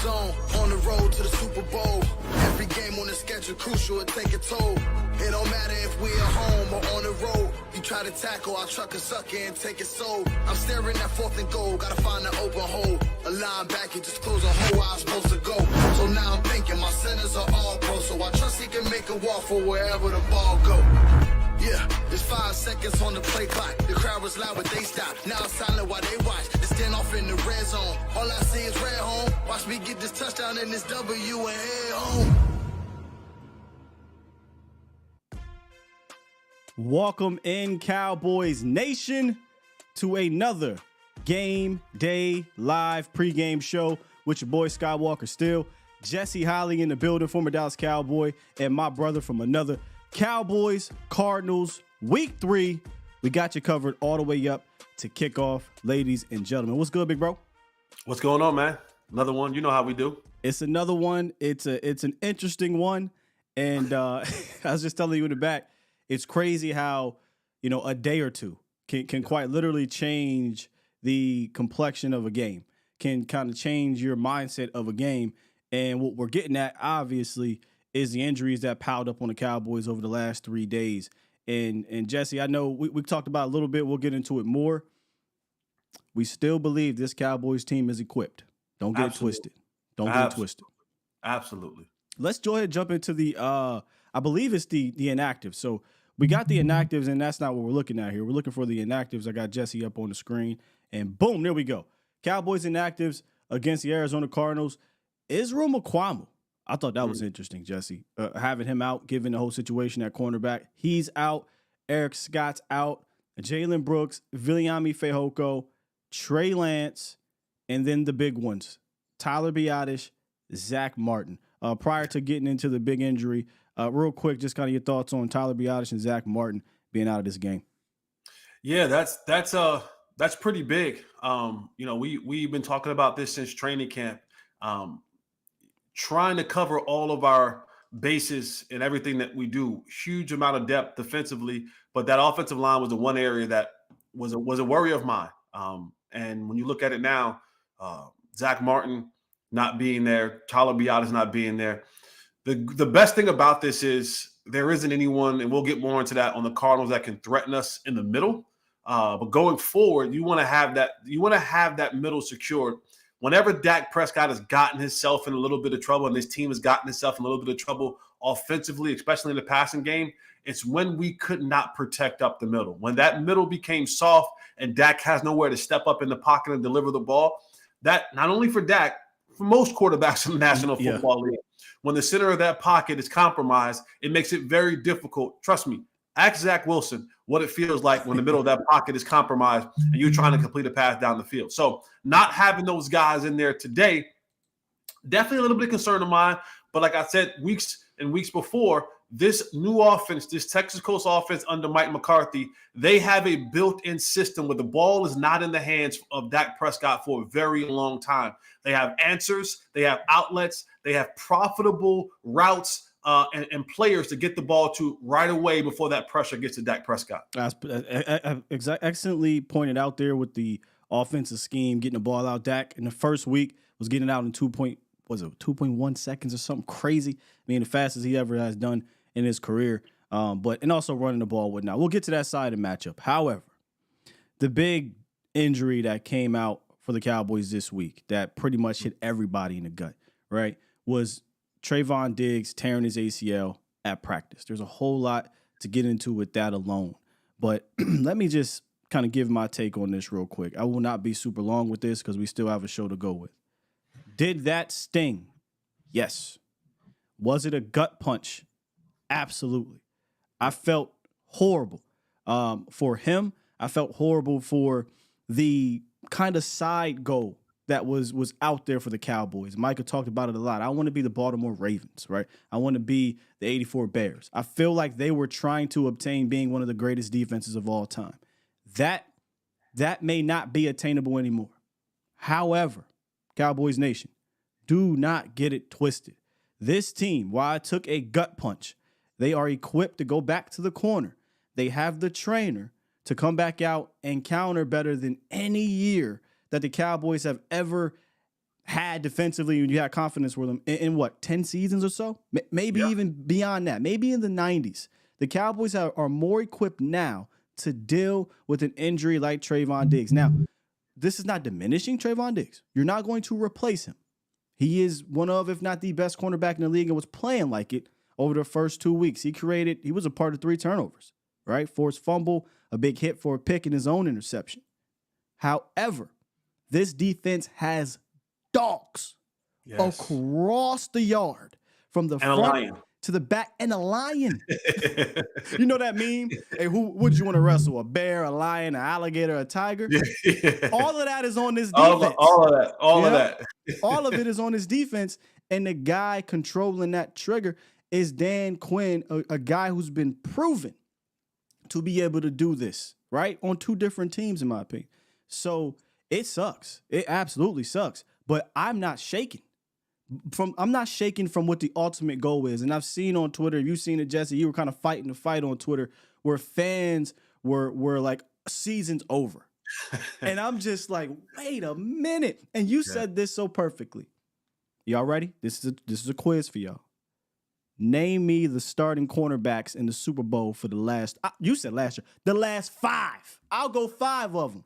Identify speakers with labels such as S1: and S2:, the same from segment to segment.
S1: zone, on the road to the Super Bowl. Every game on the schedule crucial, it take a toll. It don't matter if we at home or on the road. You try to tackle, I'll truck a sucker and take it so. I'm staring at 4th and goal, gotta find an open hole. A linebacker just close a hole where I'm supposed to go. So now I'm thinking my centers are all pro, so I trust he can make a walk for wherever the ball go. Yeah, there's 5 seconds on the play clock. The crowd was loud, but they stopped. Now it's silent while they watch. They stand off in the red zone. All I see is red home. Watch me get this touchdown and this W and head home.
S2: Welcome in, Cowboys Nation, to another Game Day Live pregame show with your boy Skywalker Still, Jesse Holley in the building, former Dallas Cowboy, and my brother from another. Cowboys, Cardinals, week 3. We got you covered all the way up to kickoff, ladies and gentlemen. What's good, big bro?
S3: What's going on, man? Another one. You know how we do.
S2: It's another one. It's an interesting one. And I was just telling you in the back, it's crazy how, a day or two can quite literally change the complexion of a game, can kind of change your mindset of a game. And what we're getting at, obviously, is the injuries that piled up on the Cowboys over the last 3 days. And Jesse, I know we talked about it a little bit. We'll get into it more. We still believe this Cowboys team is equipped. Don't get it twisted. Don't get it twisted.
S3: Absolutely.
S2: Let's go ahead and jump into the, I believe it's the inactives. So we got the inactives, and that's not what we're looking at here. We're looking for the inactives. I got Jesse up on the screen, and boom, there we go. Cowboys inactives against the Arizona Cardinals. Israel Mukuamu. I thought that was interesting, Jesse. Having him out, given the whole situation at cornerback. He's out. Eric Scott's out. Jalen Brooks, Viliami Fehoko, Trey Lance, and then the big ones, Tyler Biadasz, Zach Martin. Prior to getting into the big injury, real quick, just kind of your thoughts on Tyler Biadasz and Zach Martin being out of this game.
S3: Yeah, that's pretty big. We've been talking about this since training camp. Trying to cover all of our bases and everything that we do. Huge amount of depth defensively, but that offensive line was the one area that was a worry of mine. And when you look at it now, Zach Martin not being there, Tyler Biadasz not being there. The best thing about this is there isn't anyone, and we'll get more into that, on the Cardinals that can threaten us in the middle. But going forward, you want to have that. You want to have that middle secured. Whenever Dak Prescott has gotten himself in a little bit of trouble, and this team has gotten itself in a little bit of trouble offensively, especially in the passing game, it's when we could not protect up the middle. When that middle became soft and Dak has nowhere to step up in the pocket and deliver the ball, that not only for Dak, for most quarterbacks in the National Football League, when the center of that pocket is compromised, it makes it very difficult. Trust me, ask Zach Wilson what it feels like when the middle of that pocket is compromised and you're trying to complete a pass down the field. So not having those guys in there today, definitely a little bit of concern of mine. But like I said, weeks before, this new offense, this Texas Coast offense under Mike McCarthy, they have a built-in system where the ball is not in the hands of Dak Prescott for a very long time. They have answers, they have outlets, they have profitable routes, and players to get the ball to right away before that pressure gets to Dak Prescott.
S2: Excellently pointed out there with the offensive scheme, getting the ball out. Dak in the first week was getting out in 2.1 seconds or something crazy. I mean, the fastest he ever has done in his career. And also running the ball whatnot. We'll get to that side of the matchup. However, the big injury that came out for the Cowboys this week that pretty much hit everybody in the gut, right, was Trayvon Diggs tearing his ACL at practice. There's a whole lot to get into with that alone. But let me just kind of give my take on this real quick. I will not be super long with this because we still have a show to go with. Did that sting? Yes. Was it a gut punch? Absolutely. I felt horrible for him. I felt horrible for the kind of side goal that was out there for the Cowboys. Micah talked about it a lot. I want to be the Baltimore Ravens, right? I want to be the 84 Bears. I feel like they were trying to obtain being one of the greatest defenses of all time. That may not be attainable anymore. However, Cowboys Nation, do not get it twisted. This team, while I took a gut punch, they are equipped to go back to the corner. They have the trainer to come back out and counter better than any year that the Cowboys have ever had defensively, when you had confidence with them in what, 10 seasons or so? Maybe even beyond that, maybe in the 90s. The Cowboys are more equipped now to deal with an injury like Trayvon Diggs. Now, this is not diminishing Trayvon Diggs. You're not going to replace him. He is one of, if not the best cornerback in the league, and was playing like it over the first 2 weeks. He was a part of 3 turnovers, right? Forced fumble, a big hit for a pick, and his own interception. However, this defense has dogs across the yard from the front to the back, and a lion. You know that meme? Hey, who would you want to wrestle? A bear, a lion, an alligator, a tiger? All of that is on this defense.
S3: All of that.
S2: All of it is on his defense, and the guy controlling that trigger is Dan Quinn, a guy who's been proven to be able to do this, right? On 2 different teams, in my opinion. So it sucks. It absolutely sucks. But I'm not shaking. I'm not shaking from what the ultimate goal is. And I've seen on Twitter, you've seen it, Jesse, you were kind of fighting the fight on Twitter where fans were like, season's over. And I'm just like, wait a minute. And you said this so perfectly. Y'all ready? This is a quiz for y'all. Name me the starting cornerbacks in the Super Bowl for the last, you said last year, the last 5. I'll go 5 of them.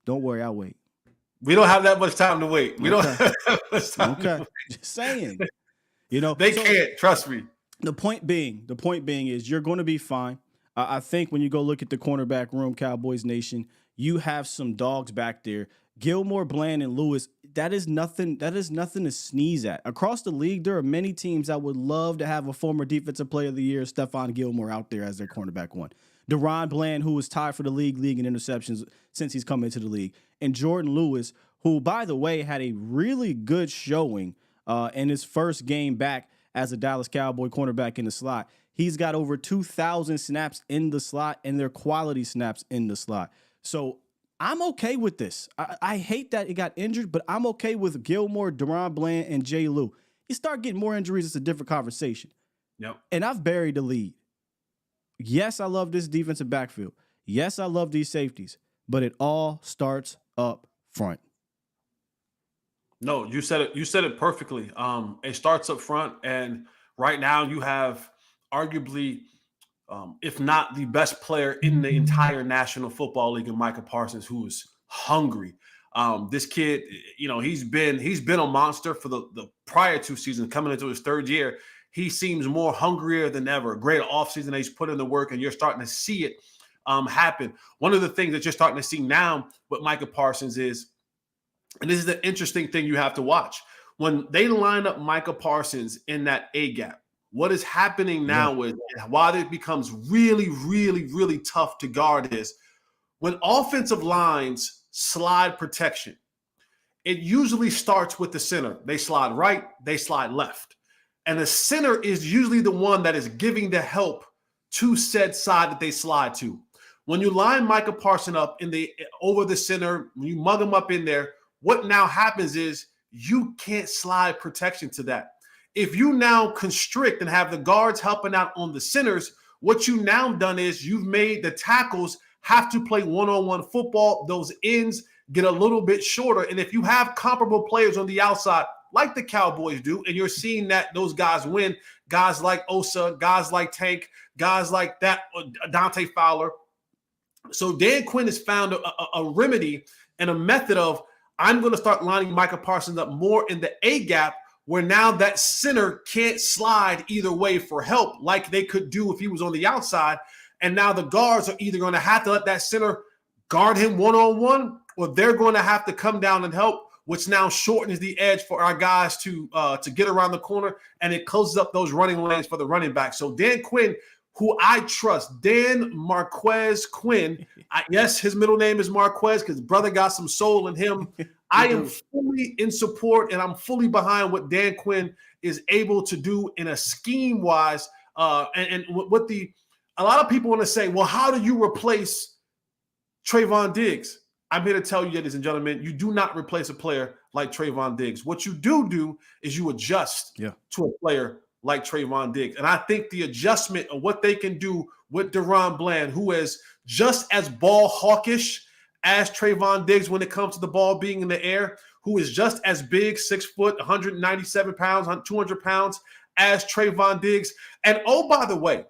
S2: Don't worry, I'll wait.
S3: We don't have that much time to wait. We don't have that much time.
S2: Okay. Just saying. You know,
S3: they can't, trust me.
S2: The point being is you're going to be fine. I think when you go look at the cornerback room, Cowboys Nation, you have some dogs back there. Gilmore, Bland, and Lewis, that is nothing to sneeze at. Across the league, there are many teams that would love to have a former Defensive Player of the Year, Stephon Gilmore, out there as their cornerback 1. Deron Bland, who was tied for the league in interceptions since he's come into the league. And Jordan Lewis, who, by the way, had a really good showing in his first game back as a Dallas Cowboy cornerback in the slot. He's got over 2,000 snaps in the slot, and they're quality snaps in the slot. So I'm okay with this. I hate that it got injured, but I'm okay with Gilmore, Deron Bland, and Jay Lou. You start getting more injuries, it's a different conversation.
S3: Yep.
S2: And I've buried the lead. Yes, I love this defensive backfield. Yes, I love these safeties, but it all starts up front.
S3: No, you said it perfectly. It starts up front, and right now you have arguably, if not the best player in the entire National Football League, in Micah Parsons, who is hungry. This kid, you know, he's been a monster for the prior 2 seasons. Coming into his 3rd year, he seems more hungrier than ever. Great offseason that he's put in the work, and you're starting to see it happen. One of the things that you're starting to see now with Micah Parsons is, and this is the interesting thing you have to watch, when they line up Micah Parsons in that A gap, what is happening now is, while it becomes really, really, really tough to guard, is when offensive lines slide protection, it usually starts with the center. They slide right, they slide left. And the center is usually the one that is giving the help to said side that they slide to. When you line Micah Parsons up over the center, when you mug him up in there, what now happens is you can't slide protection to that. If you now constrict and have the guards helping out on the centers, what you now done is you've made the tackles have to play one-on-one football. Those ends get a little bit shorter. And if you have comparable players on the outside, like the Cowboys do, and you're seeing that those guys win, guys like Osa, guys like Tank, guys like that, Dante Fowler. So Dan Quinn has found a remedy and a method of, I'm going to start lining Micah Parsons up more in the A gap, where now that center can't slide either way for help like they could do if he was on the outside. And now the guards are either going to have to let that center guard him one-on-one, or they're going to have to come down and help, which now shortens the edge for our guys to get around the corner, and it closes up those running lanes for the running back. So Dan Quinn, who I trust, Dan Marquez Quinn, yes, his middle name is Marquez because brother got some soul in him. I am fully in support, and I'm fully behind what Dan Quinn is able to do in a scheme-wise. And what a lot of people want to say, well, how do you replace Trayvon Diggs? I'm here to tell you, ladies and gentlemen, you do not replace a player like Trayvon Diggs. What you do is you adjust to a player like Trayvon Diggs. And I think the adjustment of what they can do with Deron Bland, who is just as ball hawkish as Trayvon Diggs when it comes to the ball being in the air, who is just as big, 6 foot, 197 pounds, 200 pounds as Trayvon Diggs. And oh, by the way,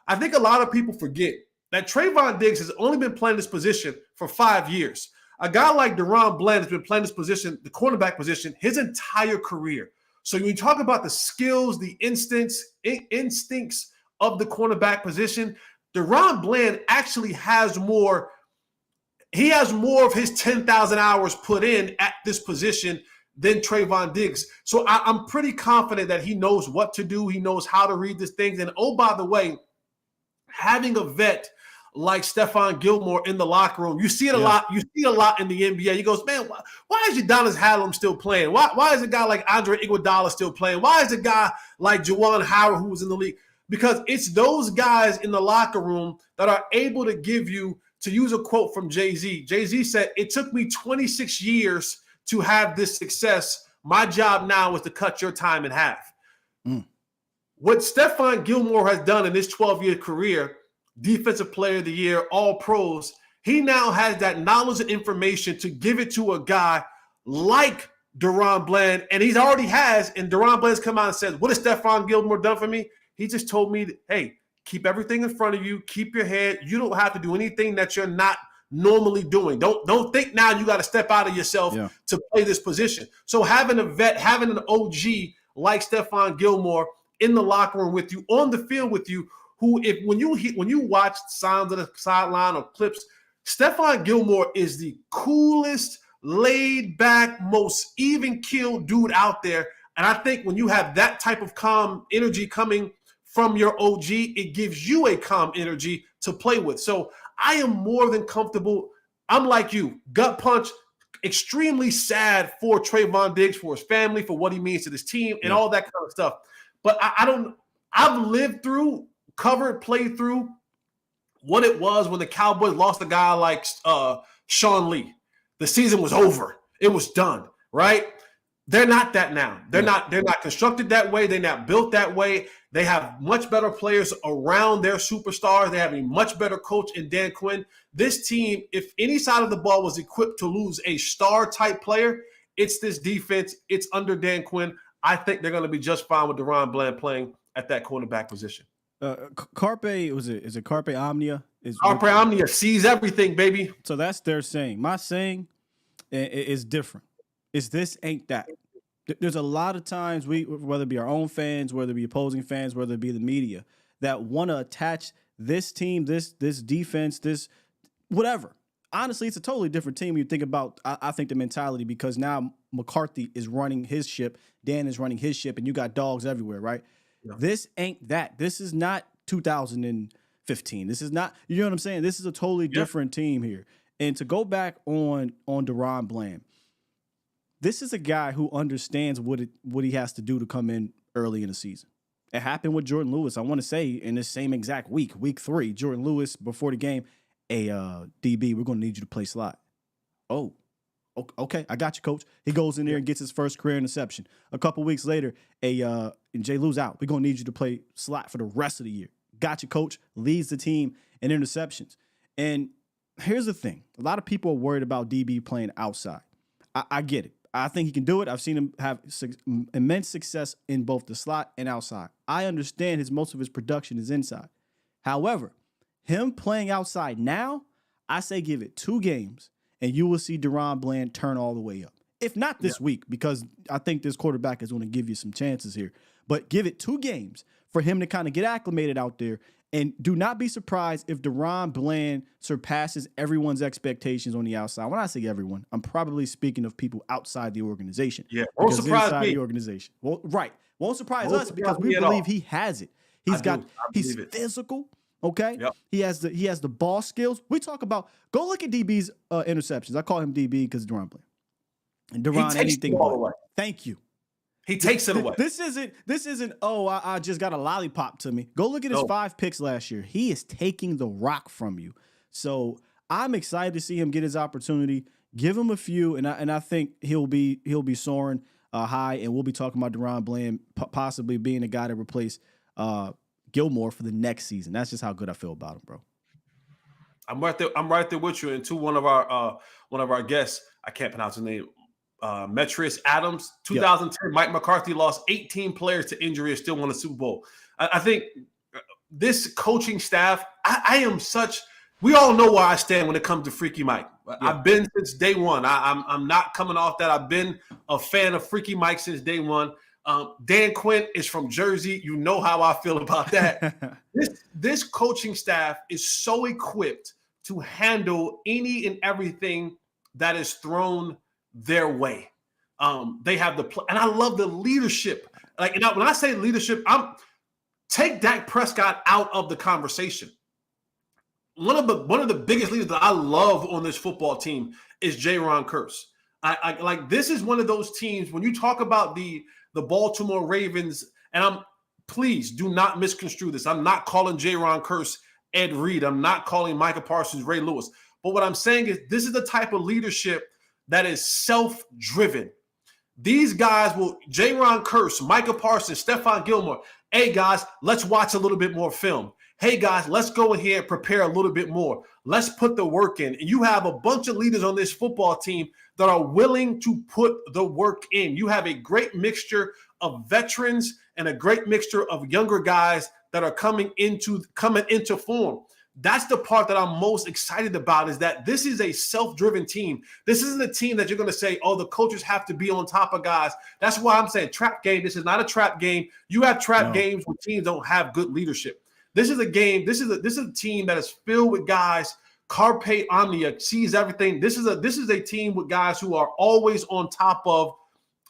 S3: I think a lot of people forget that Trayvon Diggs has only been playing this position for 5 years. A guy like Deron Bland has been playing this position, the cornerback position, his entire career. So when you talk about the skills, the instincts of the cornerback position, Deron Bland actually has more. He has more of his 10,000 hours put in at this position than Trayvon Diggs. So I'm pretty confident that he knows what to do. He knows how to read these things. And oh, by the way, having a vet like Stephon Gilmore in the locker room, you see it a lot. You see it a lot in the NBA. He goes, man, why is Udonis Haslem still playing? Why is a guy like Andre Iguodala still playing? Why is a guy like Juwan Howard, who was in the league? Because it's those guys in the locker room that are able to give you, to use a quote from Jay-Z. Jay-Z said, it took me 26 years to have this success. My job now is to cut your time in half. What Stephon Gilmore has done in his 12-year career, Defensive Player of the Year, All Pros, he now has that knowledge and information to give it to a guy like Deron Bland, and he's already has, and Deron Bland's come out and said, what has Stephon Gilmore done for me? He just told me, hey, keep everything in front of you, keep your head. You don't have to do anything that you're not normally doing. Don't think now you got to step out of yourself to play this position. So having a vet, having an OG like Stephon Gilmore in the locker room with you, on the field with you, who when you watch Sounds of the Sideline or clips, Stephon Gilmore is the coolest, laid back, most even keeled dude out there. And I think when you have that type of calm energy coming from your OG, it gives you a calm energy to play with. So I am more than comfortable. I'm like you, gut punch, extremely sad for Trayvon Diggs, for his family, for what he means to this team and all that kind of stuff. But I've lived through, covered, played through what it was when the Cowboys lost a guy like Sean Lee. The season was over. It was done, right? They're not that now. They're not constructed that way. They're not built that way. They have much better players around their superstars. They have a much better coach in Dan Quinn. This team, if any side of the ball was equipped to lose a star-type player, it's this defense. It's under Dan Quinn. I think they're going to be just fine with Deron Bland playing at that cornerback position.
S2: Carpe, is it Carpe Omnia?
S3: Carpe Omnia sees everything, baby.
S2: So that's their saying. My saying is different. It's this ain't that. There's a lot of times whether it be our own fans, whether it be opposing fans, whether it be the media, that want to attach this team, this defense, this whatever. Honestly, it's a totally different team when you think about, I think, the mentality, because now McCarthy is running his ship, Dan is running his ship, and you got dogs everywhere, right? Yeah. This ain't that. This is not 2015. This is not, you know what I'm saying? This is a totally different team here. And to go back on Deron Bland, this is a guy who understands what he has to do to come in early in the season. It happened with Jordan Lewis. I want to say in this same exact week 3, Jordan Lewis, before the game, hey, DB, we're going to need you to play slot. Oh, okay, I got you, coach. He goes in there and gets his first career interception. A couple weeks later, and Jay Lou's out. We're going to need you to play slot for the rest of the year. Got you, coach. Leads the team in interceptions. And here's the thing. A lot of people are worried about DB playing outside. I get it. I think he can do it. I've seen him have immense success in both the slot and outside. I understand most of his production is inside. However, him playing outside now, I say give it 2 games, and you will see Deron Bland turn all the way up. If not this week, because I think this quarterback is going to give you some chances here. But give it 2 games for him to kind of get acclimated out there. And do not be surprised if Deron Bland surpasses everyone's expectations on the outside. When I say everyone, I'm probably speaking of people outside the organization.
S3: Yeah, won't surprise me.
S2: The organization. Well, right. Won't surprise us because we believe he has it. He's physical. Okay. Yep. He has the ball skills. We talk about, go look at DB's interceptions. I call him DB because Deron Bland. And Deron, anything but. Thank you.
S3: He takes it away.
S2: This isn't, I just got a lollipop to me. Go look at his 5 picks last year. He is taking the rock from you. So I'm excited to see him get his opportunity. Give him a few, and I think he'll be soaring high, and we'll be talking about Deron Bland possibly being a guy to replace Gilmore for the next season. That's just how good I feel about him, bro.
S3: I'm right there with you. And to one of our guests, I can't pronounce his name, Metrius Adams. 2010, Mike McCarthy lost 18 players to injury and still won a Super Bowl. I think this coaching staff, I am such – we all know where I stand when it comes to Freaky Mike. Yeah. I've been since day one. I'm not coming off that. I've been a fan of Freaky Mike since day one. Dan Quinn is from Jersey. You know how I feel about that. This coaching staff is so equipped to handle any and everything that is thrown their way. They have and I love the leadership. Like, when I say leadership, take Dak Prescott out of the conversation. One of the biggest leaders that I love on this football team is Jaron Kearse. I like, this is one of those teams when you talk about the Baltimore Ravens, and please do not misconstrue this. I'm not calling Jaron Kearse Ed Reed. I'm not calling Micah Parsons Ray Lewis. But what I'm saying is this is the type of leadership that is self-driven. These guys Jaron Kearse, Micah Parsons, Stephon Gilmore. Hey, guys, let's watch a little bit more film. Hey, guys, let's go in here and prepare a little bit more. Let's put the work in. And you have a bunch of leaders on this football team that are willing to put the work in. You have a great mixture of veterans and a great mixture of younger guys that are coming into form. That's the part that I'm most excited about, is that this is a self-driven team. This isn't a team that you're going to say, oh, the coaches have to be on top of guys. That's why I'm saying trap game. This is not a trap game. You have trap games where teams don't have good leadership. This is a game. This is a team that is filled with guys. Carpe omnia, sees everything. This is a team with guys who are always on top of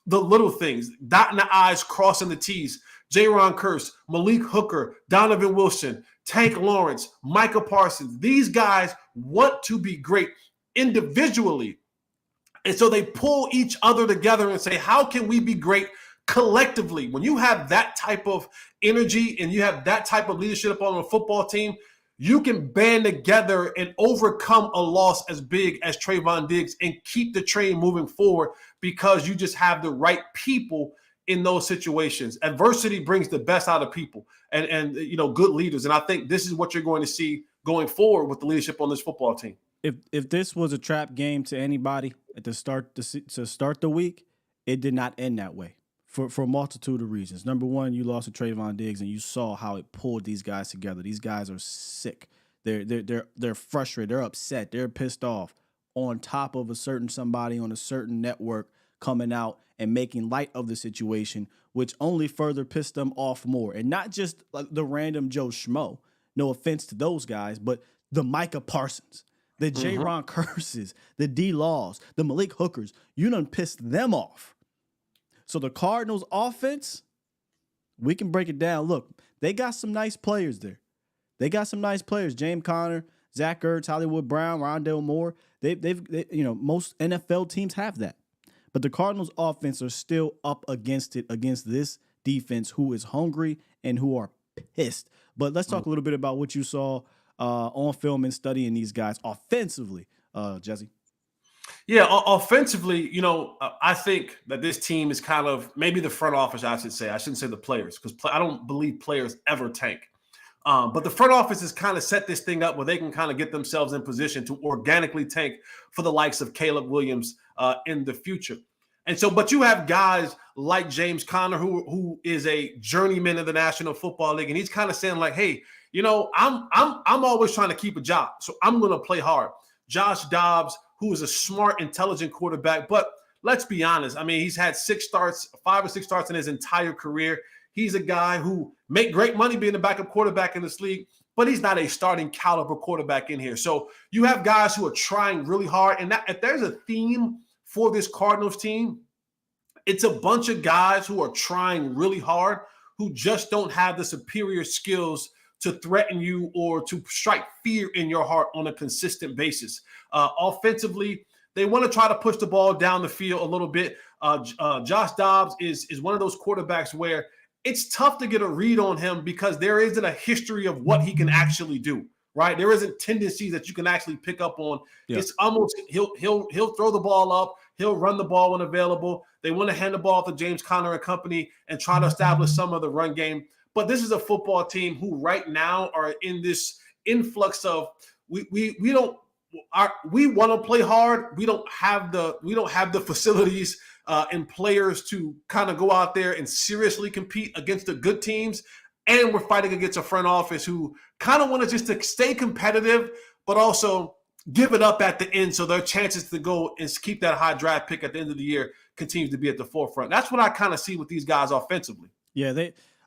S3: the little things, dotting the I's, crossing the T's. Jaron Kearse, Malik Hooker, Donovan Wilson, Tank Lawrence, Micah Parsons. These guys want to be great individually. And so they pull each other together and say, how can we be great collectively? When you have that type of energy and you have that type of leadership on a football team, you can band together and overcome a loss as big as Trayvon Diggs and keep the train moving forward because you just have the right people in those situations. Adversity brings the best out of people and good leaders. And I think this is what you're going to see going forward with the leadership on this football team.
S2: If this was a trap game to anybody at the start to start the week, it did not end that way for a multitude of reasons. Number one, you lost to Trayvon Diggs, and you saw how it pulled these guys together. These guys are sick. They're frustrated. They're upset. They're pissed off. On top of a certain somebody on a certain network coming out and making light of the situation, which only further pissed them off more. And not just like the random Joe Schmo. No offense to those guys, but the Micah Parsons, the Jaron Kearses, the D Laws, the Malik Hookers. You done pissed them off. So the Cardinals offense, we can break it down. Look, they got some nice players there. They got some nice players. James Conner, Zach Ertz, Hollywood Brown, Rondale Moore. They most NFL teams have that. But the Cardinals offense are still up against this defense who is hungry and who are pissed. But let's talk a little bit about what you saw on film and studying these guys offensively, Jesse.
S3: Yeah, offensively, I think that this team is kind of maybe the front office, I should say. I shouldn't say the players because I don't believe players ever tank. But the front office has kind of set this thing up where they can kind of get themselves in position to organically tank for the likes of Caleb Williams in the future. And so, but you have guys like James Conner, who is a journeyman in the National Football League, and he's kind of saying like, "Hey, I'm always trying to keep a job, so I'm going to play hard." Josh Dobbs, who is a smart, intelligent quarterback, but let's be honest. I mean, he's had 5 or 6 starts in his entire career. He's a guy who make great money being a backup quarterback in this league, but he's not a starting caliber quarterback in here. So you have guys who are trying really hard, and if there's a theme for this Cardinals team, it's a bunch of guys who are trying really hard who just don't have the superior skills to threaten you or to strike fear in your heart on a consistent basis. Offensively, they want to try to push the ball down the field a little bit. Josh Dobbs is one of those quarterbacks where it's tough to get a read on him because there isn't a history of what he can actually do. Right, there isn't tendencies that you can actually pick up on. Yeah. It's almost he'll throw the ball up, he'll run the ball when available. They want to hand the ball to James Conner and company and try to establish some of the run game. But this is a football team who right now are in this influx of we don't we want to play hard. We don't have the facilities and players to kind of go out there and seriously compete against the good teams. And we're fighting against a front office who kind of want to just to stay competitive, but also give it up at the end so their chances to go and keep that high draft pick at the end of the year continues to be at the forefront. That's what I kind of see with these guys offensively.
S2: Yeah,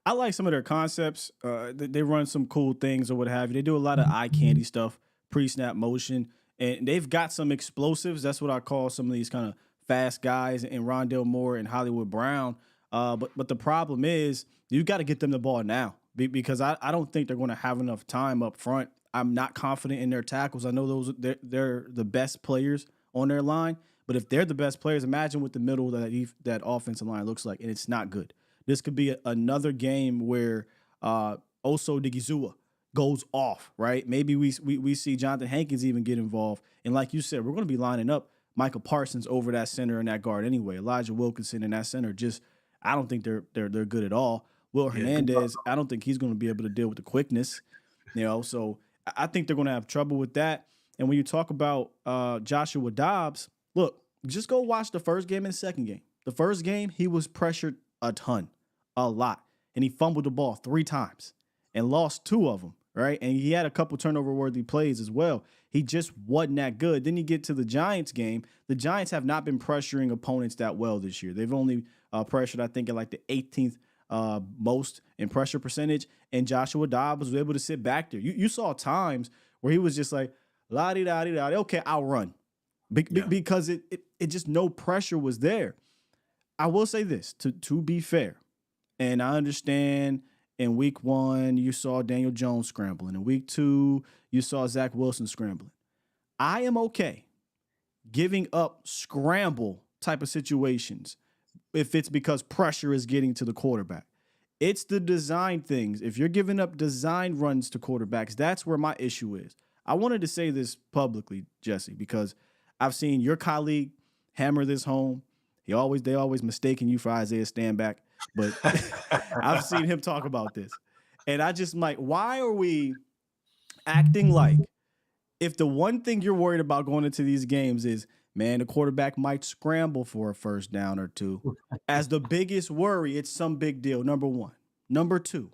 S2: I like some of their concepts. They run some cool things or what have you. They do a lot of eye candy stuff, pre-snap motion, and they've got some explosives. That's what I call some of these kind of fast guys in Rondale Moore and Hollywood Brown. But the problem is you got to get them the ball now because I don't think they're going to have enough time up front. I'm not confident in their tackles. I know they're the best players on their line, but if they're the best players, imagine what the middle that offensive line looks like, and it's not good. This could be another game where Oso Digizua goes off, right? Maybe we see Jonathan Hankins even get involved. And like you said, we're going to be lining up Michael Parsons over that center and that guard anyway. Elijah Wilkinson and that center I don't think they're good at all. Will Hernandez, I don't think he's going to be able to deal with the quickness, so I think they're going to have trouble with that. And when you talk about Joshua Dobbs, look, just go watch the first game and the second game. The first game, he was pressured a ton, a lot. And he fumbled the ball 3 times and lost 2 of them, right? And he had a couple turnover-worthy plays as well. He just wasn't that good. Then you get to the Giants game. The Giants have not been pressuring opponents that well this year. They've only pressured, I think, at like the 18th most in pressure percentage. And Joshua Dobbs was able to sit back there. You saw times where he was just like, la-di-da-di-da, okay, I'll run. Because it just no pressure was there. I will say this, to be fair, and I understand in week 1 you saw Daniel Jones scrambling. In week 2 you saw Zach Wilson scrambling. I am okay giving up scramble type of situations if it's because pressure is getting to the quarterback. It's the design things. If you're giving up design runs to quarterbacks, that's where my issue is. I wanted to say this publicly, Jesse, because I've seen your colleague hammer this home. They always mistaking you for Isaiah Stanback, but I've seen him talk about this. And I just like, why are we acting like if the one thing you're worried about going into these games is, man, the quarterback might scramble for a first down or 2. As the biggest worry, it's some big deal, number 1. Number 2,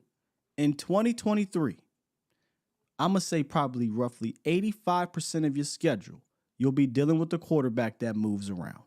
S2: in 2023, I'm going to say probably roughly 85% of your schedule, you'll be dealing with the quarterback that moves around.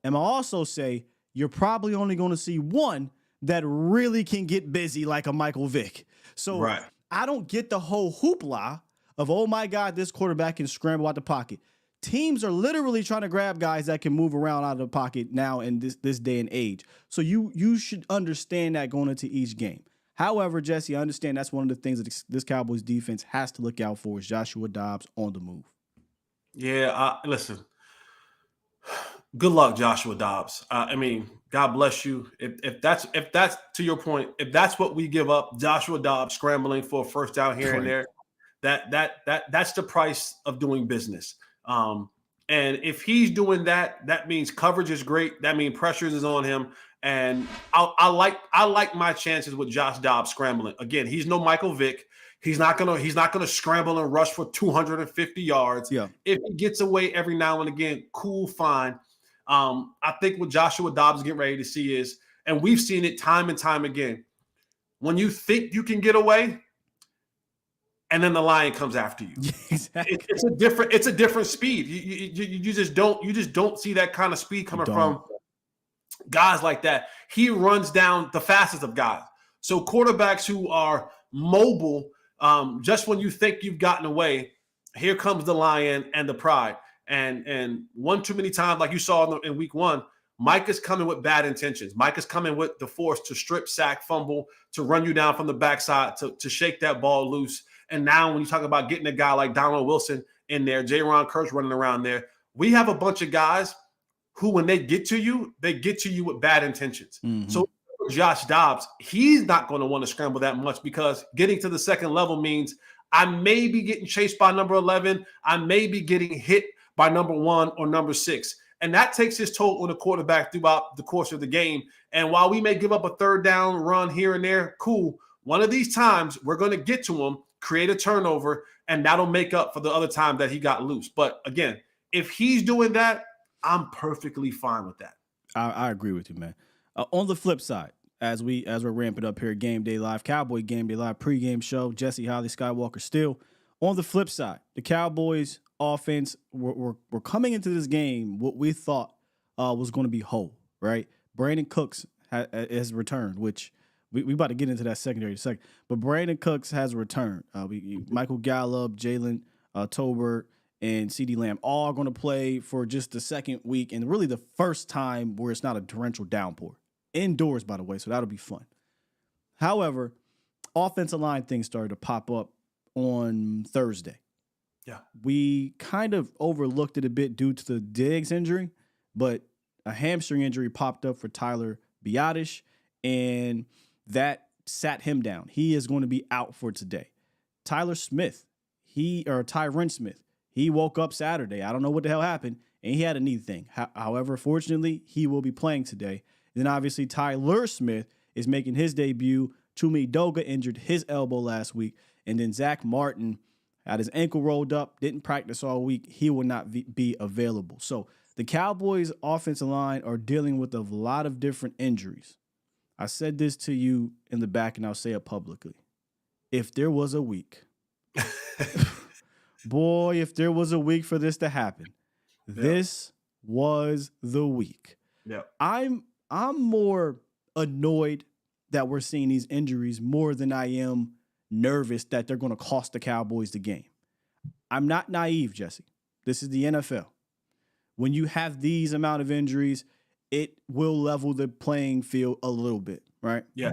S2: And I'll also say you're probably only going to see one that really can get busy like a Michael Vick. So right. I don't get the whole hoopla of, oh, my God, this quarterback can scramble out the pocket. Teams are literally trying to grab guys that can move around out of the pocket now in this day and age. So you should understand that going into each game. However, Jesse, I understand that's one of the things that this Cowboys defense has to look out for is Joshua Dobbs on the move.
S3: Yeah, listen. Good luck, Joshua Dobbs. I mean, God bless you. If that's to your point, if that's what we give up, Joshua Dobbs scrambling for a first down here and there, that's the price of doing business. And if he's doing that, that means coverage is great. That means pressures is on him. And I like my chances with Josh Dobbs scrambling. Again, he's no Michael Vick. He's not gonna scramble and rush for 250 yards. Yeah. If he gets away every now and again, cool, fine. I think what Joshua Dobbs is getting ready to see is, and we've seen it time and time again, when you think you can get away, and then the lion comes after you. Exactly. It's a different speed. You just don't see that kind of speed coming from guys like that. He runs down the fastest of guys. So quarterbacks who are mobile, just when you think you've gotten away, here comes the lion and the pride. And one too many times, like you saw in week 1, Mike is coming with bad intentions. Mike is coming with the force to strip, sack, fumble, to run you down from the backside, to shake that ball loose. And now when you talk about getting a guy like Donald Wilson in there, J-Ron Kurtz running around there, we have a bunch of guys who, when they get to you with bad intentions. Mm-hmm. So Josh Dobbs, he's not going to want to scramble that much because getting to the second level means I may be getting chased by number 11. I may be getting hit by number 1 or number 6. And that takes his toll on the quarterback throughout the course of the game. And while we may give up a third down run here and there, cool. One of these times we're going to get to him, create a turnover, and that'll make up for the other time that he got loose. But again, if he's doing that, I'm perfectly fine with that.
S2: I agree with you, man. On the flip side, as we're ramping up here, Game Day Live, Cowboy Game Day Live pregame show, Jesse, Holley, Skywalker still. On the flip side, the Cowboys offense were coming into this game what we thought was going to be whole, right? Brandon Cooks has returned, which we about to get into that secondary in a second. But Brandon Cooks has returned. Michael Gallup, Jalen Tolbert, and CeeDee Lamb all going to play for just the second week and really the first time where it's not a torrential downpour. Indoors, by the way, so that'll be fun. However, offensive line things started to pop up on Thursday.
S3: Yeah.
S2: We kind of overlooked it a bit due to the Diggs injury, but a hamstring injury popped up for Tyler Biadasz, and that sat him down. He is going to be out for today. Tyron Smith, he woke up Saturday. I don't know what the hell happened, and he had a knee thing. However, fortunately, he will be playing today. And then obviously Tyler Smith is making his debut. Chuma Edoga injured his elbow last week, and then Zach Martin had his ankle rolled up, didn't practice all week. He will not be available. So the Cowboys' offensive line are dealing with a lot of different injuries. I said this to you in the back, and I'll say it publicly. If there was a week, boy, if there was a week for this to happen, this was the week.
S3: Yeah.
S2: I'm more annoyed that we're seeing these injuries more than I am nervous that they're going to cost the Cowboys the game. I'm not naive, Jesse. This is the NFL. When you have these amount of injuries, it will level the playing field a little bit, right?
S3: Yeah,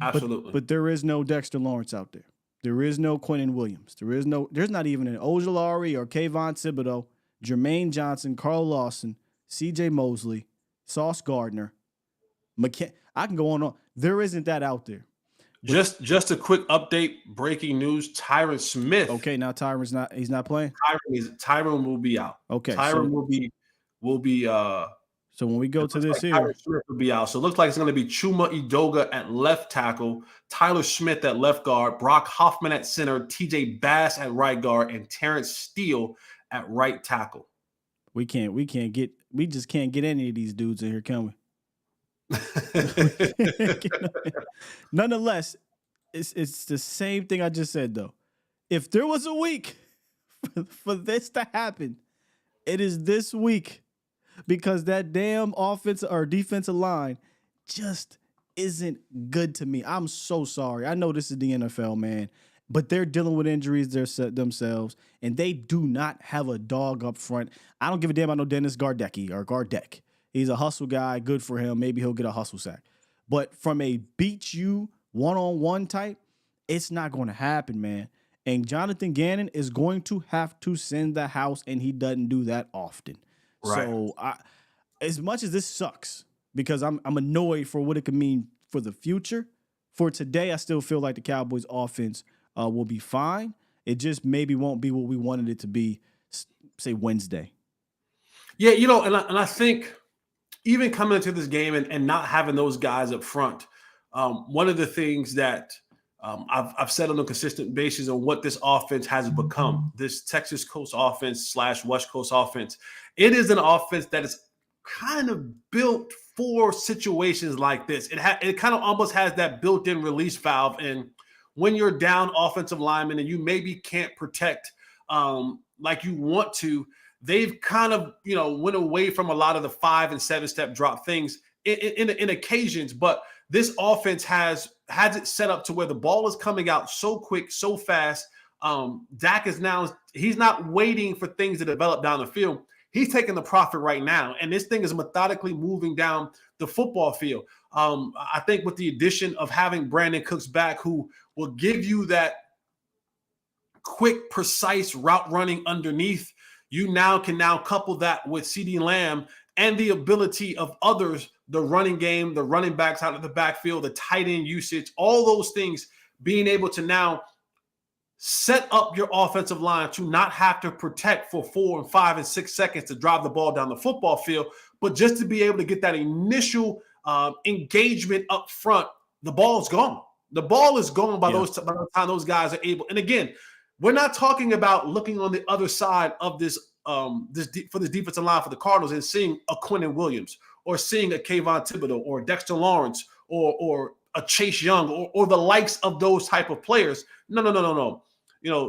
S3: absolutely.
S2: But there is no Dexter Lawrence out there. There is no Quinnen Williams. There's not even an Ojulari or Kayvon Thibodeau, Jermaine Johnson, Carl Lawson, C.J. Mosley, Sauce Gardner, I can go on. There isn't that out there.
S3: Just a quick update, breaking news, Tyron Smith.
S2: Okay, now he's not playing?
S3: Tyron will be out.
S2: Okay.
S3: Tyron will be
S2: so when we go to this here,
S3: Tyron Smith will be out. So it looks like it's going to be Chuma Edoga at left tackle, Tyler Smith at left guard, Brock Hoffman at center, TJ Bass at right guard, and Terrence Steele at right tackle.
S2: We just can't get any of these dudes in here, can we? Nonetheless, it's the same thing I just said, though. If there was a week for this to happen, it is this week, because that damn offensive or defensive line just isn't good to me. I'm so sorry. I know this is the NFL, man, but they're dealing with injuries themselves, and they do not have a dog up front. I don't give a damn about no Dennis Gardeck. He's a hustle guy. Good for him. Maybe he'll get a hustle sack. But from a beat you one-on-one type, it's not going to happen, man. And Jonathan Gannon is going to have to send the house, and he doesn't do that often. Right. So as much as this sucks, because I'm annoyed for what it could mean for the future, for today, I still feel like the Cowboys offense will be fine. It just maybe won't be what we wanted it to be, say, Wednesday.
S3: Yeah, and I think even coming into this game and not having those guys up front, one of the things that I've said on a consistent basis on what this offense has become, this Texas Coast offense / West Coast offense, it is an offense that is kind of built for situations like this. It kind of almost has that built-in release valve. And when you're down offensive linemen and you maybe can't protect like you want to, they've kind of, went away from a lot of the 5 and 7 step drop things in occasions. But this offense has it set up to where the ball is coming out so quick, so fast. Dak he's not waiting for things to develop down the field. He's taking the profit right now. And this thing is methodically moving down the football field. I think with the addition of having Brandon Cooks back, who will give you that quick, precise route running underneath, you can couple that with CeeDee Lamb and the ability of others, the running game, the running backs out of the backfield, the tight end usage, all those things, being able to now set up your offensive line to not have to protect for 4 and 5 and 6 seconds to drive the ball down the football field, but just to be able to get that initial engagement up front. The ball is gone. The ball is gone by the time those guys are able. And again, We're not talking about looking on the other side of this for this defensive line for the Cardinals and seeing a Quinnen Williams or seeing a Kayvon Thibodeau or Dexter Lawrence or a Chase Young or the likes of those type of players. No.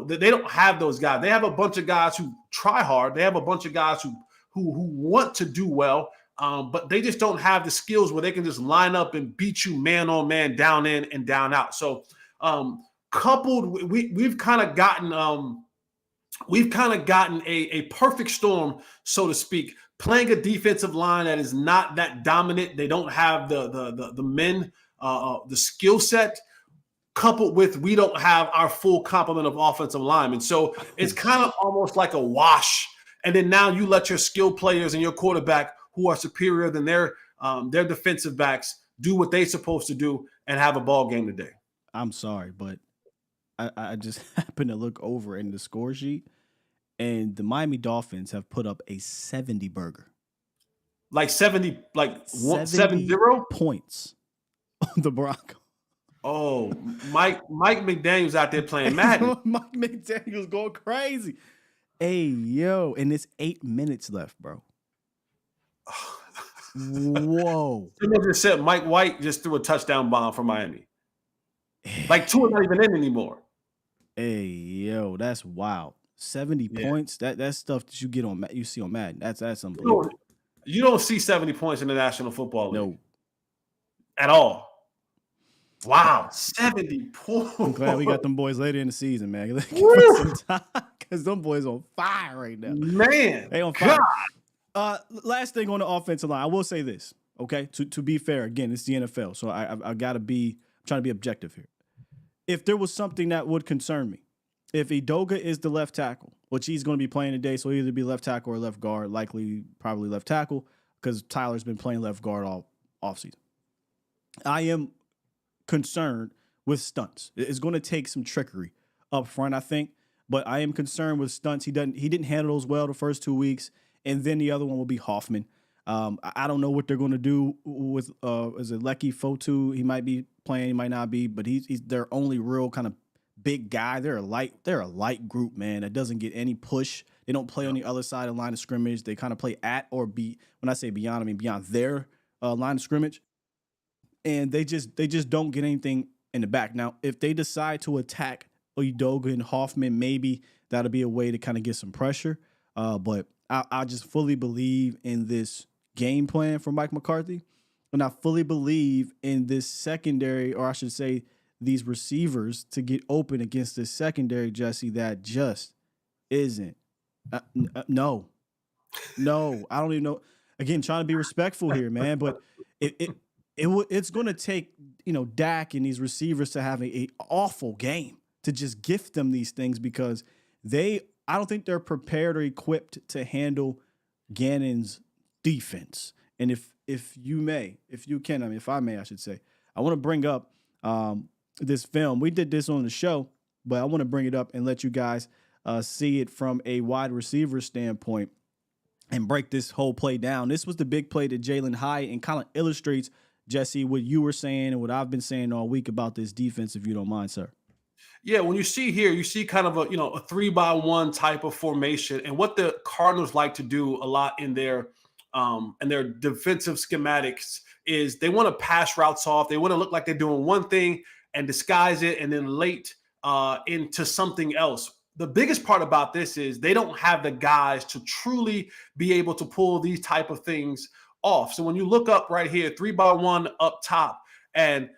S3: They don't have those guys. They have a bunch of guys who try hard. They have a bunch of guys who want to do well, but they just don't have the skills where they can just line up and beat you man on man, down in and down out. So coupled, we've kind of gotten a perfect storm, so to speak, playing a defensive line that is not that dominant. They don't have the men, the skill set, coupled with we don't have our full complement of offensive linemen. So it's kind of almost like a wash. And then now you let your skill players and your quarterback who are superior than their defensive backs do what they're supposed to do and have a ball game today.
S2: I'm sorry, but I just happened to look over in the score sheet, and the Miami Dolphins have put up a 70 burger.
S3: Like 70
S2: points on the Broncos.
S3: Oh, Mike McDaniel's out there playing Madden.
S2: Mike McDaniel's going crazy. Hey, yo, and it's 8 minutes left, bro. Whoa.
S3: Someone just said Mike White just threw a touchdown bomb for Miami. Like two are not even in anymore.
S2: Hey, yo, that's wild. 70 points. That's stuff that you see on Madden. That's unbelievable.
S3: You don't see 70 points in the National Football League.
S2: No.
S3: At all. Wow, 70 points.
S2: I'm glad we got them boys later in the season, man. Because them boys on fire right now.
S3: Man,
S2: they on fire. Last thing on the offensive line, I will say this, okay? To be fair, again, it's the NFL, so I got to be trying to be objective here. If there was something that would concern me, if Edoga is the left tackle, which he's going to be playing today, so he'll either be left tackle or left guard, likely probably left tackle, because Tyler's been playing left guard all offseason. I am concerned with stunts. It's going to take some trickery up front, I think, but I am concerned with stunts. He didn't handle those well the first 2 weeks, and then the other one will be Hoffman. I don't know what they're going to do with is it Lecky Fotu? He might be playing, he might not be, but he's their only real kind of big guy. They're a light group, man, that doesn't get any push. They don't play on the other side of the line of scrimmage. They kind of play at or be, when I say beyond, I mean beyond their line of scrimmage. And they just don't get anything in the back. Now, if they decide to attack Edoga and Hoffman, maybe that'll be a way to kind of get some pressure. But I just fully believe in this game plan for Mike McCarthy. And I fully believe in this secondary, or I should say these receivers to get open against this secondary, Jesse, that just isn't. No, I don't even know. Again, trying to be respectful here, man, but it's going to take, Dak and these receivers to have a awful game to just gift them these things, because I don't think they're prepared or equipped to handle Gannon's defense. And if I may, I should say, I want to bring up this film. We did this on the show, but I want to bring it up and let you guys see it from a wide receiver standpoint and break this whole play down. This was the big play to Jalen Hyatt and kind of illustrates, Jesse, what you were saying and what I've been saying all week about this defense, if you don't mind, sir.
S3: Yeah, when you see here, you see kind of a 3-by-1 type of formation, and what the Cardinals like to do a lot in their defensive schematics is they want to pass routes off. They want to look like they're doing one thing and disguise it, and then late into something else. The biggest part about this is they don't have the guys to truly be able to pull these type of things off. So when you look up right here, 3-by-1 up top, and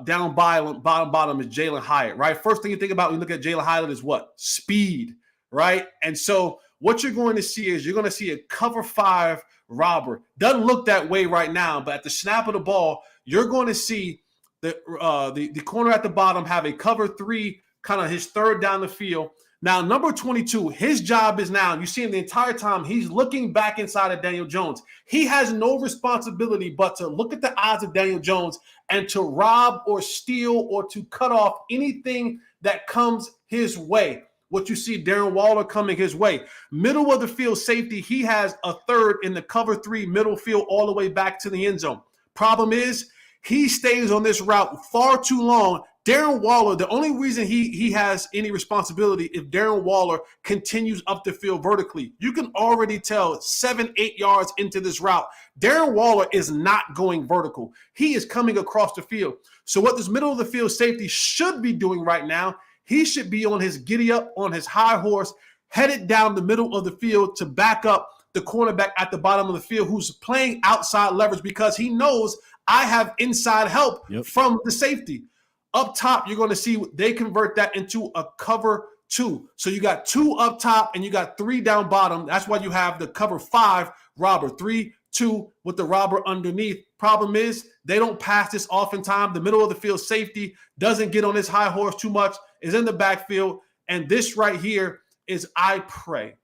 S3: down bottom is Jalen Hyatt, right? First thing you think about when you look at Jalen Hyatt is what? Speed, right? And so what you're going to see is you're going to see a cover 5 robber. Doesn't look that way right now, but at the snap of the ball, you're going to see the corner at the bottom have a cover 3, kind of his third down the field. Now, number 22, his job is now, you see him the entire time, he's looking back inside of Daniel Jones. He has no responsibility but to look at the eyes of Daniel Jones and to rob or steal or to cut off anything that comes his way. What you see, Darren Waller coming his way. Middle of the field safety, he has a third in the cover 3 middle field all the way back to the end zone. Problem is, he stays on this route far too long Darren Waller, the only reason he has any responsibility if Darren Waller continues up the field vertically. You can already tell 7-8 yards into this route, Darren Waller is not going vertical. He is coming across the field. So what this middle of the field safety should be doing right now, he should be on his giddy up, on his high horse, headed down the middle of the field to back up the cornerback at the bottom of the field who's playing outside leverage because he knows I have inside help from the safety. Up top, you're going to see they convert that into a cover 2. So you got 2 up top and you got 3 down bottom. That's why you have the cover 5 robber, 3-2 with the robber underneath. Problem is they don't pass this oftentimes. The middle of the field safety doesn't get on his high horse too much, is in the backfield. And this right here is I pray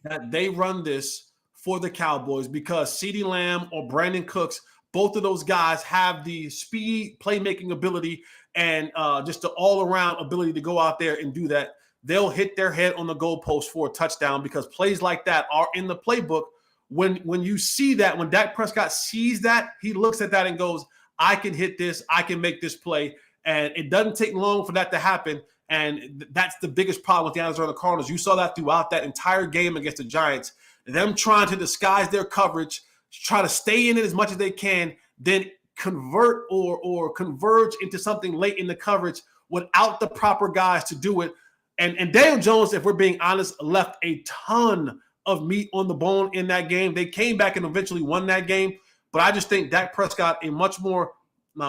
S3: that they run this for the Cowboys because CeeDee Lamb or Brandon Cooks, both of those guys have the speed, playmaking ability, and just the all-around ability to go out there and do that. They'll hit their head on the goalpost for a touchdown because plays like that are in the playbook. When you see that, when Dak Prescott sees that, he looks at that and goes, I can hit this, I can make this play. And it doesn't take long for that to happen. And that's the biggest problem with the Arizona Cardinals. You saw that throughout that entire game against the Giants. Them trying to disguise their coverage, try to stay in it as much as they can, then convert or converge into something late in the coverage without the proper guys to do it. And Daniel Jones, if we're being honest, left a ton of meat on the bone in that game. They came back and eventually won that game. But I just think Dak Prescott, a much more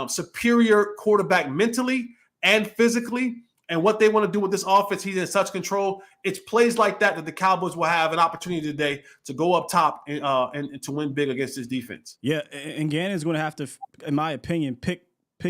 S3: superior quarterback mentally and physically. And what they want to do with this offense, he's in such control. It's plays like that the Cowboys will have an opportunity today to go up top and to win big against this defense.
S2: Yeah, and Gannon's going to have to, in my opinion, pick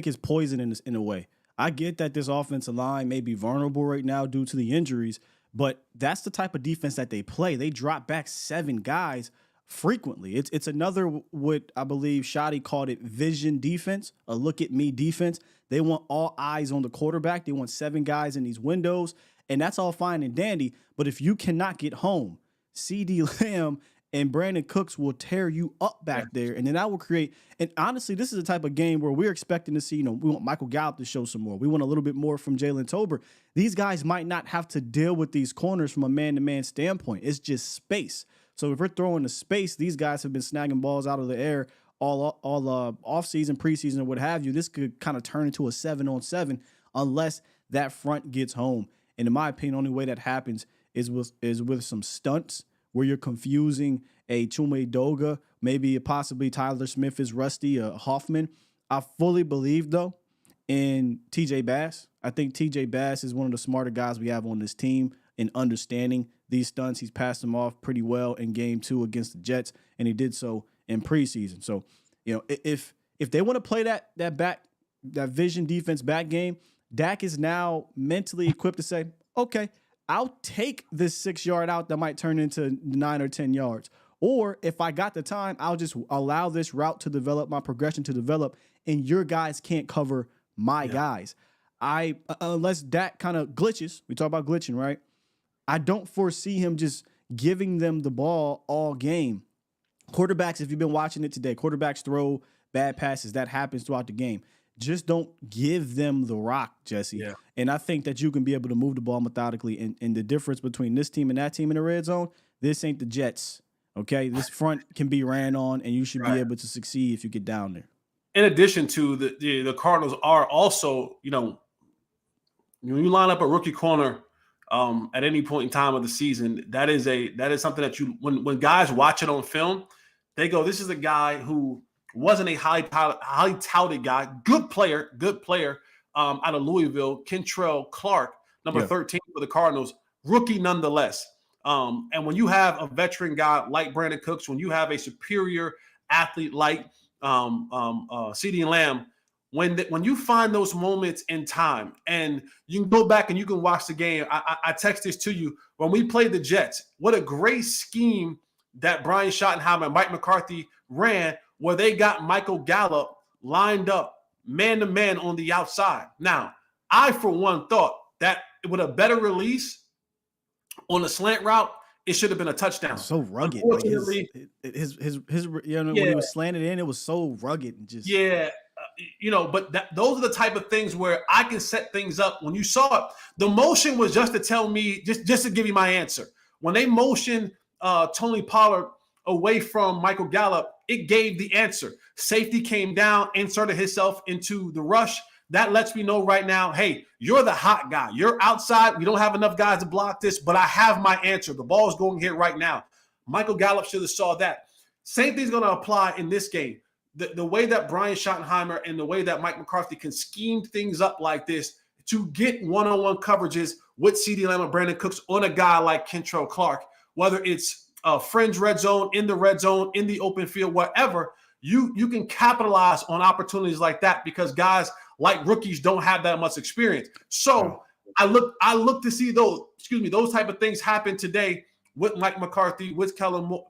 S2: his poison in a way. I get that this offensive line may be vulnerable right now due to the injuries, but that's the type of defense that they play. They drop back 7 guys frequently. It's another, what I believe Shoddy called it, vision defense, a look at me defense. They want all eyes on the quarterback. They want 7 guys in these windows, and that's all fine and dandy. But if you cannot get home, CeeDee Lamb and Brandon Cooks will tear you up back there, and then that will create. And honestly, this is the type of game where we're expecting to see. We want Michael Gallup to show some more. We want a little bit more from Jalen Tolbert. These guys might not have to deal with these corners from a man-to-man standpoint. It's just space. So if we're throwing the space, these guys have been snagging balls out of the air all off-season, preseason, or what have you. This could kind of turn into a 7-on-7 unless that front gets home. And in my opinion, the only way that happens is with some stunts where you're confusing a Chume Doga, maybe possibly Tyler Smith is rusty, Hoffman. I fully believe, though, in TJ Bass. I think TJ Bass is one of the smarter guys we have on this team in understanding these stunts. He's passed them off pretty well in game 2 against the Jets, and he did so in preseason. So, if they want to play that vision defense back game, Dak is now mentally equipped to say, okay, I'll take this 6-yard out that might turn into 9 or 10 yards. Or if I got the time, I'll just allow this route to develop, my progression to develop, and your guys can't cover my guys. Unless Dak kind of glitches, we talk about glitching, right? I don't foresee him just giving them the ball all game. Quarterbacks, if you've been watching it today, quarterbacks throw bad passes. That happens throughout the game. Just don't give them the rock, Jesse. Yeah. And I think that you can be able to move the ball methodically. And the difference between this team and that team in the red zone, this ain't the Jets, okay? This front can be ran on, and you should be able to succeed if you get down there.
S3: In addition to the Cardinals are also, when you line up a rookie corner at any point in time of the season, that is something that when guys watch it on film, they go, this is a guy who wasn't a highly touted guy, good player out of Louisville, Kentrell Clark, number 13 for the Cardinals, rookie nonetheless. And when you have a veteran guy like Brandon Cooks, when you have a superior athlete like CeeDee Lamb, when you find those moments in time, and you can go back and you can watch the game. I text this to you. When we played the Jets, what a great scheme that Brian Schottenheimer and Mike McCarthy ran, where they got Michael Gallup lined up man-to-man on the outside. Now, I, for one, thought that with a better release on a slant route, it should have been a touchdown.
S2: So rugged. Unfortunately, when he was slanted in, it was so rugged. And just
S3: but those are the type of things where I can set things up. When you saw it, the motion was just to tell me, just to give you my answer. When they motioned Tony Pollard away from Michael Gallup, it gave the answer. Safety came down, inserted himself into the rush. That lets me know right now, hey, you're the hot guy. You're outside. We don't have enough guys to block this, but I have my answer. The ball is going here right now. Michael Gallup should have saw that. Same thing's going to apply in this game. The way that Brian Schottenheimer and the way that Mike McCarthy can scheme things up like this to get one-on-one coverages with CeeDee Lamb and Brandon Cooks on a guy like Kentrell Clark, whether it's fringe red zone, in the open field, whatever, you can capitalize on opportunities like that because guys like rookies don't have that much experience. So I look to see those type of things happen today with Mike McCarthy, with Kellen Moore,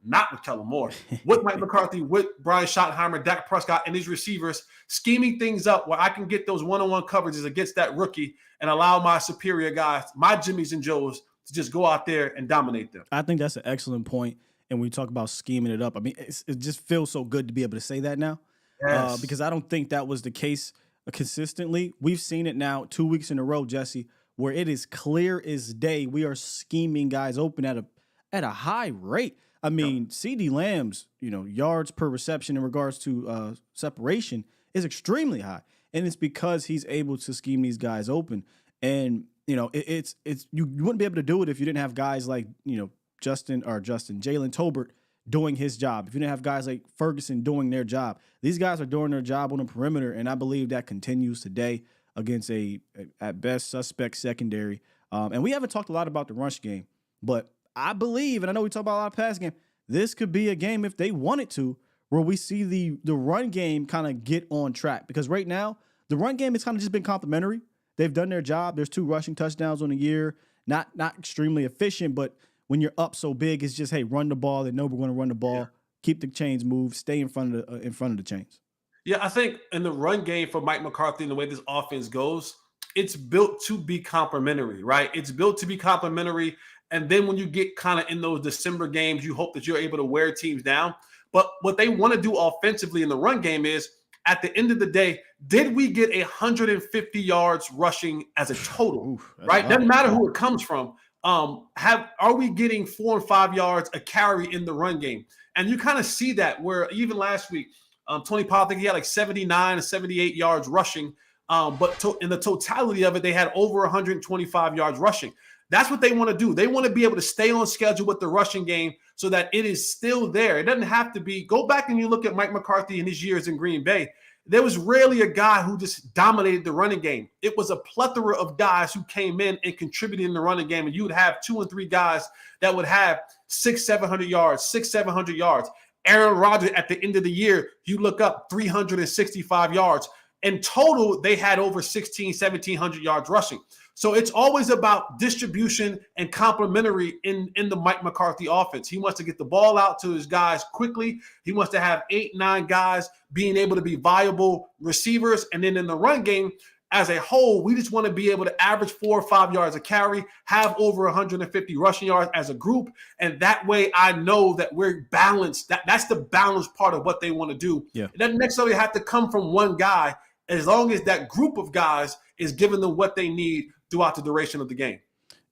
S3: not with Kellen Moore, with Mike McCarthy, with Brian Schottenheimer, Dak Prescott, and his receivers, scheming things up where I can get those one-on-one coverages against that rookie and allow my superior guys, my Jimmys and Joes, to just go out there and dominate them.
S2: I think that's an excellent point. And when we talk about scheming it up, I mean, it just feels so good to be able to say that now.
S3: Yes.
S2: Because I don't think that was the case consistently. We've seen it now 2 weeks in a row, Jesse, where it is clear as day we are scheming guys open at a high rate. I mean, CeeDee Lamb's yards per reception in regards to separation is extremely high, and it's because he's able to scheme these guys open. And it's you wouldn't be able to do it if you didn't have guys like Jalen Tolbert doing his job. If you didn't have guys like Ferguson doing their job, these guys are doing their job on the perimeter, and I believe that continues today against at best, suspect secondary. And we haven't talked a lot about the rush game, but I believe, and I know we talk about a lot of pass game, this could be a game, if they wanted to, where we see the run game kind of get on track. Because right now, the run game has kind of just been complimentary. They've done their job. There's 2 rushing touchdowns on the year. Not extremely efficient, but when you're up so big, it's just, hey, run the ball. They know we're going to run the ball. Keep the chains moved. Stay in front of the chains.
S3: Yeah, I think in the run game for Mike McCarthy and the way this offense goes, it's built to be complimentary, right? It's built to be complimentary. And then when you get kind of in those December games, you hope that you're able to wear teams down. But what they want to do offensively in the run game is, at the end of the day, did we get 150 yards rushing as a total?
S2: Oof,
S3: right? Doesn't matter who it comes from. Are we getting 4 and 5 yards a carry in the run game? And you kind of see that where even last week, Tony Pollard, I think he had like 79 and 78 yards rushing. But in the totality of it, they had over 125 yards rushing. That's what they want to do. They want to be able to stay on schedule with the rushing game so that it is still there. It doesn't have to be. Go back and you look at Mike McCarthy in his years in Green Bay. There was rarely a guy who just dominated the running game. It was a plethora of guys who came in and contributed in the running game, and you would have 2 and 3 guys that would have 600-700 yards, 600-700 yards. Aaron Rodgers at the end of the year, you look up 365 yards. In total, they had over 1,700 yards rushing. So it's always about distribution and complementary in the Mike McCarthy offense. He wants to get the ball out to his guys quickly. He wants to have 8-9 guys being able to be viable receivers. And then in the run game, as a whole, we just want to be able to average 4 or 5 yards a carry, have over 150 rushing yards as a group. And that way I know that we're balanced. That's the balanced part of what they want to do.
S2: Yeah.
S3: It doesn't necessarily have to come from one guy, as long as that group of guys is giving them what they need throughout the duration of the game.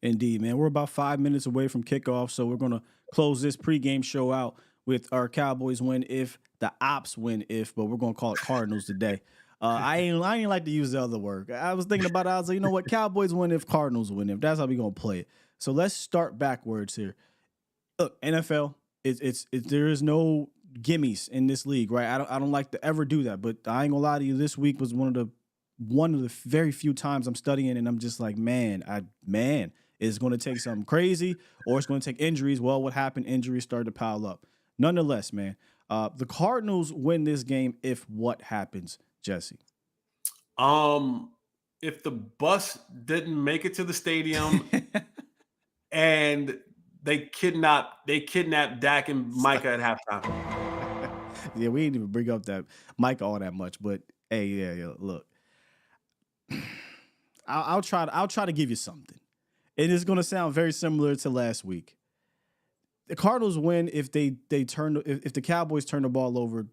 S2: Indeed, man. We're about 5 minutes away from kickoff, so we're going to close this pregame show out with our Cowboys win if, the Ops win if, but we're going to call it Cardinals today. I ain't like to use the other word. I was thinking about it. I was like, you know what? Cowboys win if, Cardinals win if. That's how we're going to play it. So let's start backwards here. Look, NFL, there is no gimmies in this league, right? I don't like to ever do that, but I ain't gonna lie to you. This week was one of the very few times I'm studying, and I'm just like, man, it's going to take something crazy, or it's going to take injuries. Well, what happened? Injuries started to pile up. Nonetheless, man, the Cardinals win this game if what happens, Jesse?
S3: If the bus didn't make it to the stadium and they kidnapped Dak and Micah at halftime.
S2: Yeah, we didn't even bring up that Micah all that much, but hey, yeah, look. I'll try to give you something. It is going to sound very similar to last week. The Cardinals win if if the Cowboys turn the ball over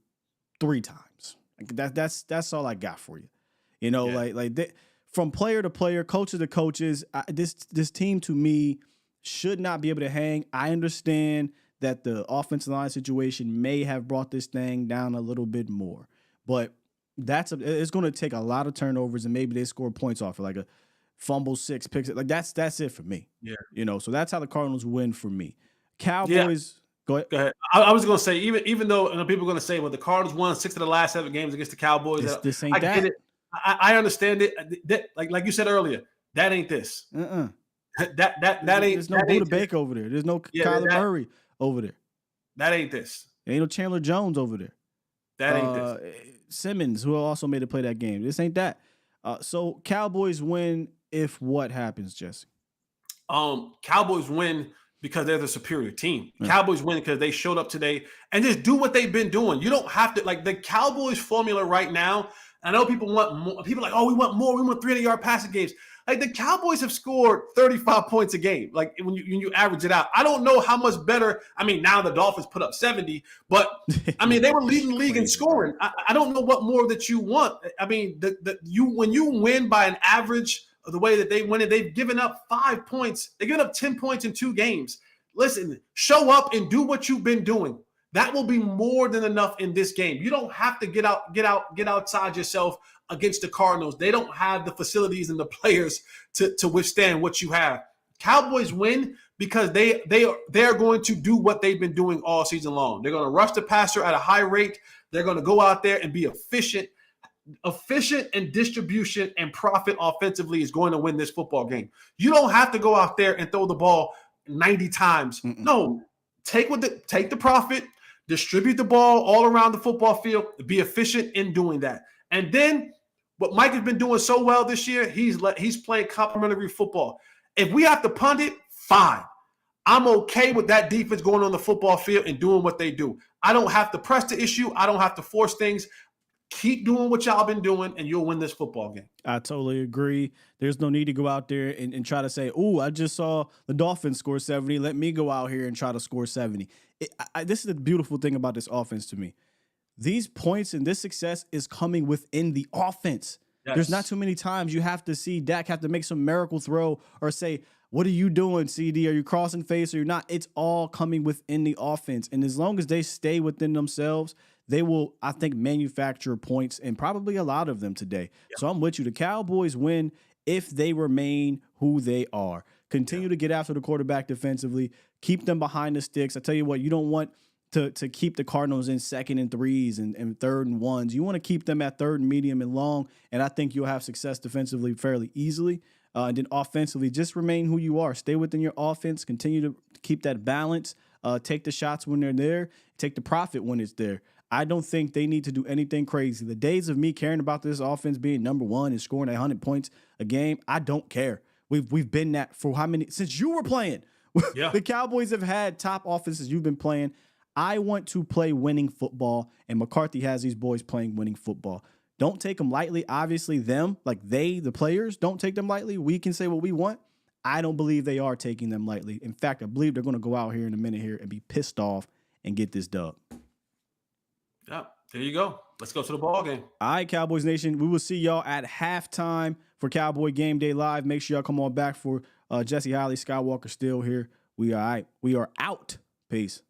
S2: 3 times. That's all I got for you. You know, from player to player, coaches to coaches, this team to me should not be able to hang. I understand that the offensive line situation may have brought this thing down a little bit more, but it's going to take a lot of turnovers, and maybe they score points off it, like a fumble, 6 picks. Like that's it for me.
S3: Yeah.
S2: You know, so that's how the Cardinals win for me. Cowboys.
S3: Yeah. Go ahead. I was going to say, even though people are going to say, well, the Cardinals won 6 of the last 7 games against the Cowboys.
S2: This ain't
S3: I
S2: that.
S3: get it. I understand it. Like you said earlier, that ain't this.
S2: That ain't.
S3: There's
S2: no Buda Baker over there. There's no Kyler Murray over there.
S3: That ain't this.
S2: There ain't no Chandler Jones over there.
S3: That ain't this.
S2: Simmons, who also made a play that game. This ain't that. So Cowboys win if what happens, Jesse?
S3: Cowboys win because they're the superior team.
S2: Yeah.
S3: Cowboys win because they showed up today and just do what they've been doing. You don't have to, like, the Cowboys formula right now. I know people want more. People are like, oh, we want more. We want 300-yard passing games. Like, the Cowboys have scored 35 points a game. Like, when you average it out, I don't know how much better. I mean, now the Dolphins put up 70, but I mean, they were leading the league in scoring. I don't know what more that you want. I mean, when you win by an average of the way that they win it, they've given up 5 points. They've given up 10 points in 2 games. Listen, show up and do what you've been doing. That will be more than enough in this game. You don't have to get outside yourself against the Cardinals. They don't have the facilities and the players to withstand what you have. Cowboys win because they're going to do what they've been doing all season long. They're going to rush the passer at a high rate. They're going to go out there and be efficient and distribution and profit offensively is going to win this football game. You don't have to go out there and throw the ball 90 times. Mm-mm. No, take the profit, distribute the ball all around the football field, be efficient in doing that. And then what Mike has been doing so well this year, he's playing complementary football. If we have to punt it, fine. I'm okay with that defense going on the football field and doing what they do. I don't have to press the issue. I don't have to force things. Keep doing what y'all been doing, and you'll win this football game.
S2: I totally agree. There's no need to go out there and try to say, oh, I just saw the Dolphins score 70. Let me go out here and try to score 70. This is the beautiful thing about this offense to me. These points and this success is coming within the offense. Yes. There's not too many times you have to see Dak have to make some miracle throw or say, what are you doing, CD? Are you crossing face or you're not? It's all coming within the offense. And as long as they stay within themselves, they will, I think, manufacture points, and probably a lot of them today. Yeah. So I'm with you. The Cowboys win if they remain who they are. Continue to get after the quarterback defensively. Keep them behind the sticks. I tell you what, you don't want to keep the Cardinals in 2nd and 3s and 3rd and 1s. You want to keep them at 3rd and medium and long, and I think you'll have success defensively fairly easily. And then offensively, just remain who you are. Stay within your offense. Continue to keep that balance. Take the shots when they're there. Take the profit when it's there. I don't think they need to do anything crazy. The days of me caring about this offense being number 1 and scoring 100 points a game, I don't care. We've been that for how many since you were playing. Yeah. The Cowboys have had top offenses you've been playing. I want to play winning football, and McCarthy has these boys playing winning football. Don't take them lightly. Obviously, the players, don't take them lightly. We can say what we want. I don't believe they are taking them lightly. In fact, I believe they're going to go out here in a minute here and be pissed off and get this dub.
S3: Yeah, there you go. Let's go to the ball game.
S2: All right, Cowboys Nation. We will see y'all at halftime for Cowboy Game Day Live. Make sure y'all come on back for Jesse Holley, Skywalker still here. We are out. Peace.